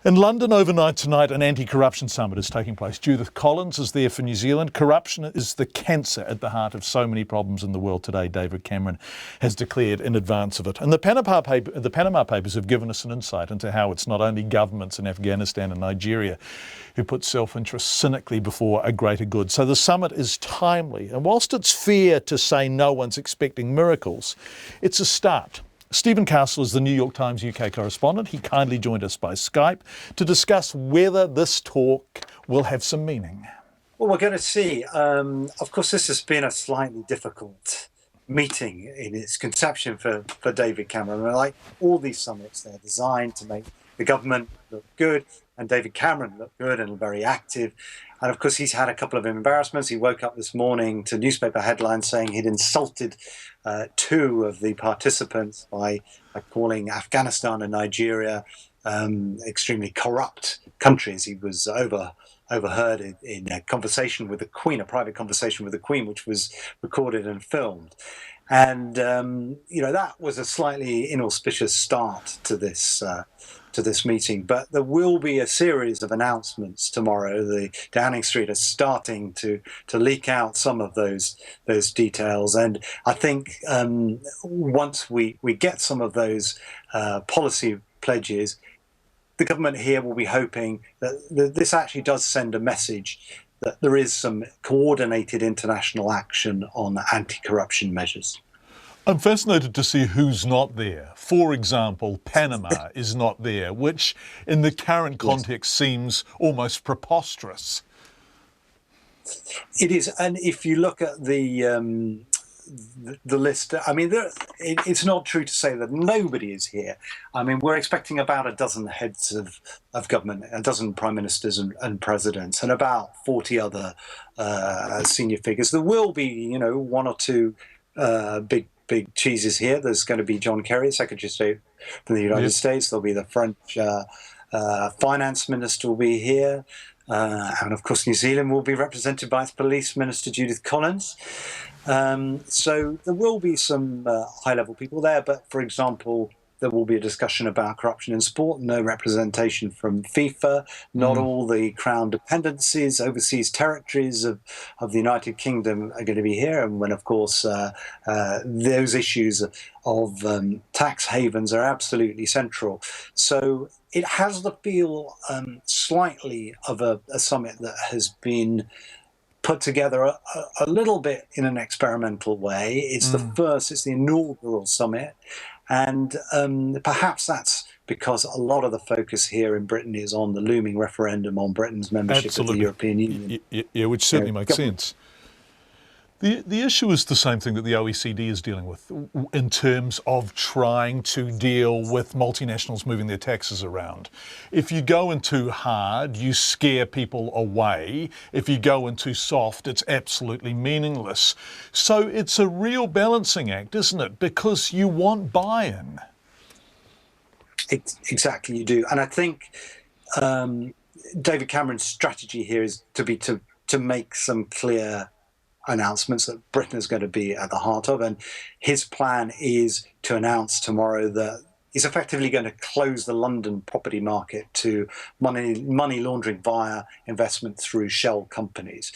In London overnight tonight, an anti-corruption summit is taking place. Judith Collins is there for New Zealand. Corruption is the cancer at the heart of so many problems in the world today, David Cameron has declared in advance of it. And the Panama Papers have given us an insight into how it's not only governments in Afghanistan and Nigeria who put self-interest cynically before a greater good. So the summit is timely. And whilst it's fair to say no one's expecting miracles, it's a start. Stephen Castle is the New York Times UK correspondent. He kindly joined us by Skype to discuss whether this talk will have some meaning. Well, we're going to see. Of course, this has been a slightly difficult meeting in its conception for David Cameron. Like all these summits, they're designed to make the government look good and David Cameron look good and very active. And of course, he's had a couple of embarrassments. He woke up this morning to newspaper headlines saying he'd insulted two of the participants by calling Afghanistan and Nigeria extremely corrupt countries. He was overheard in a conversation with the Queen, a private conversation with the Queen, which was recorded and filmed. And, that was a slightly inauspicious start to this meeting. But there will be a series of announcements tomorrow. The Downing Street is starting to leak out some of those details. And I think once we get some of those policy pledges, the government here will be hoping that this actually does send a message that there is some coordinated international action on anti-corruption measures. I'm fascinated to see who's not there. For example, Panama is not there, which in the current context seems almost preposterous. It is, and if you look at the list, I mean, it's not true to say that nobody is here. I mean, we're expecting about a dozen heads of government, a dozen prime ministers and presidents, and about 40 other senior figures. There will be, one or two big cheeses here. There's going to be John Kerry, Secretary of State from the United States. There'll be the French finance minister will be here. And of course, New Zealand will be represented by its police minister, Judith Collins. So there will be some high-level people there. But for example, there will be a discussion about corruption in sport, no representation from FIFA, not all the crown dependencies, overseas territories of the United Kingdom are going to be here. And when, of course, those issues of tax havens are absolutely central. So it has the feel slightly of a summit that has been put together a little bit in an experimental way. It's it's the inaugural summit. And perhaps that's because a lot of the focus here in Britain is on the looming referendum on Britain's membership of the European Union. Yeah, which certainly makes sense. The issue is the same thing that the OECD is dealing with in terms of trying to deal with multinationals moving their taxes around. If you go in too hard, you scare people away. If you go in too soft, it's absolutely meaningless. So it's a real balancing act, isn't it? Because you want buy-in. Exactly, you do. And I think David Cameron's strategy here is to make some clear announcements that Britain is going to be at the heart of. And his plan is to announce tomorrow that he's effectively going to close the London property market to money laundering via investment through shell companies.